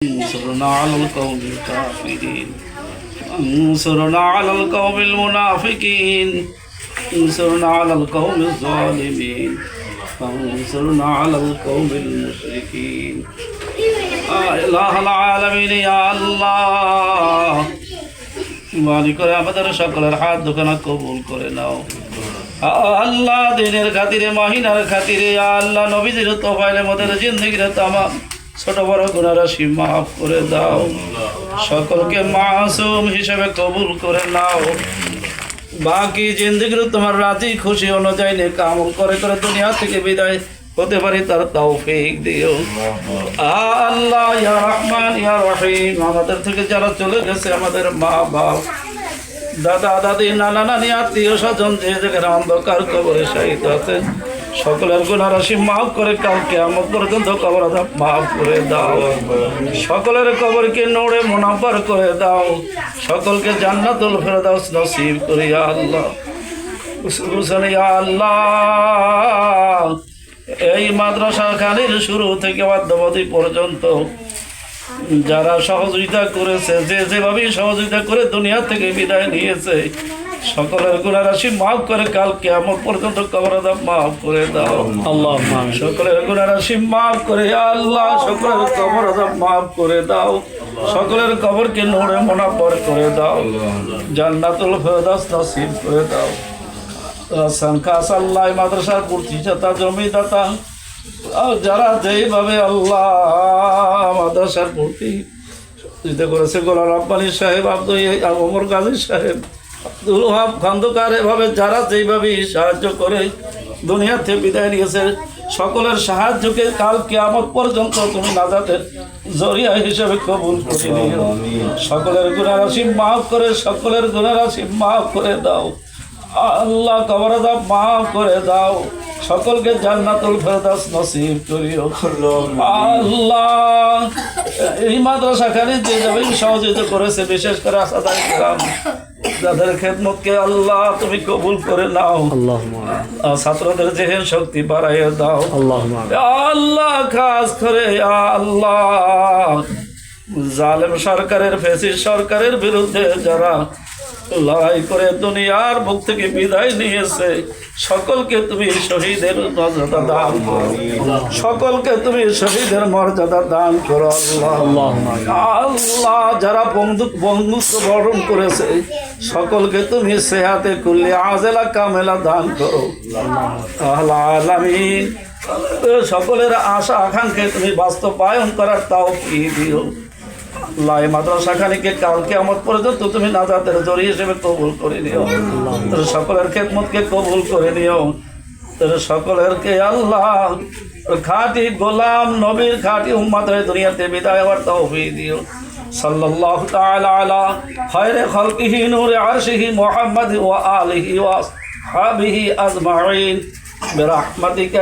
انصرنا على القوم الكافرين انصرنا على القوم المنافقين انصرنا على القوم الظالمين انصرنا على القوم المشركين إله العالمين يا الله মানি করে আমাদের সকলের হাত দোকানা কবুল করে নাও আল্লাহ দিনের খাতিরে মহিনার খাতিরে আল্লাহ নবীজির তোফাইলে আমাদের জিন্দগির তামাম ছোট বড় গুনাহ রাশি মাফ করে দাও সকলকে মাসুম হিসেবে কবুল করে নাও বাকি জিন্দগির তোমার রাজি খুশি অনুযায়ী নেক আমল করে করে দুনিয়া থেকে বিদায় হতে পারি তার তৌফিক দিও আল্লাহ ইয়া রহমান ইয়া রহিম আমাদের থেকে যারা চলে গেছে আমাদের মা বাপ দাদা দাদি নানা নানি আত্মীয় স্বজন যে যেখানে অন্ধকার কবরে শায়িত আছে সকলের গুনাহ রাশি মাফ করে কাল কিয়ামত পর্যন্ত কবর আযাব মাফ করে দাও সকলের কবরকে নূরে মুনাব্বার করে দাও সকলকে জান্নাতুল ফেরদাউস নসিব করে ইয়া আল্লাহ ইয়া আল্লাহ এই মাদ্রাসা খানির শুরু থেকে বাধ্যবাধী পর্যন্ত যারা সহযোগিতা করেছে যে যেভাবে সহযোগিতা করে দুনিয়া থেকে বিদায় নিয়েছে সকলের গুনাহ রাশি মাফ করে কাল কিয়ামত পর্যন্ত কবর আযাব মাফ করে দাও আল্লাহ সকলের গুনাহ রাশি মাফ করে আল্লাহ সকলের কবর আযাব মাফ করে দাও সকলের কবরকে নূরে মুনাব্বার করে দাও জান্নাতুল ফেরদাউস নসিব করে দাও সংখ্যাস আল্লাহ মাদ্রাসার প্রতিষ্ঠাতা জমিদাতা যারা যেইভাবে আল্লাহ মাদ্রাসার প্রতি করেছে গোলাম আব্বানী সাহেব ওমর গাজী সাহেব আব্দুল ওহাব খন্দকার এভাবে যারা যেইভাবে সাহায্য করে দুনিয়াতে বিদায় নিয়েছে সকলের সাহায্যকে কাল কিয়ামত পর্যন্ত তুমি নাজাতের জরিয়া হিসেবে কবুল করে নিও সকলের গুনাহ রাশি মাফ করে সকলের গুনাহ রাশি মাফ করে দাও আল্লাহ কবর আযাব মাফ করে দাও সকলকে জান্নাতুল ফেরদাউস নসিব করিও আল্লাহ এই মাদ্রাসা খালি যে যাবে সহযোগিতা করেছে বিশেষ করে আসাদায়ে কিরাম যাদের খেদমতকে আল্লাহ তুমি কবুল করে নাও ছাত্রদের জেহেন শক্তি বাড়াইয়া দাও আল্লাহ খাস করে আল্লাহ জালেম সরকারের ফ্যাসিস্ট সরকারের বিরুদ্ধে যারা লড়াই করে দুনিয়ার বুক থেকে বিদায় নিয়েছে সকলকে তুমি শহীদের মর্যাদা দান করো সকলকে তুমি শহীদের মর্যাদা দান করো আল্লাহ আল্লাহ যারা বন্ধুত্ব বরণ করেছে সকলকে তুমি সেহাতে কুল্লি আজেলা কামেলা দান করো আল্লাহ আলামিন সকলের আশা আকাঙ্ক্ষা তুমি বাস্তবায়ন করার তৌফিক দিও আল্লাহ মাদ্রাসা খানিকে কাল কিয়ামত পর্যন্ত তুমি নাজাতের জরিয়া হিসেবে কবুল করে নিও সকলের খেদমতকে কবুল করে নিও সকলেরকে আল্লাহ খাঁটি গোলাম নবীর খাঁটি উম্মত হয়ে দুনিয়াতে বিদায় হওয়ার তৌফিক দিও সাল্লাল্লাহু তাআলা আলা খায়রে খালকিহি নূরে আরশিহি মুহাম্মদ ওয়া আলিহি ওয়া আসহাবিহি আজমাইন বিরহমাতিকা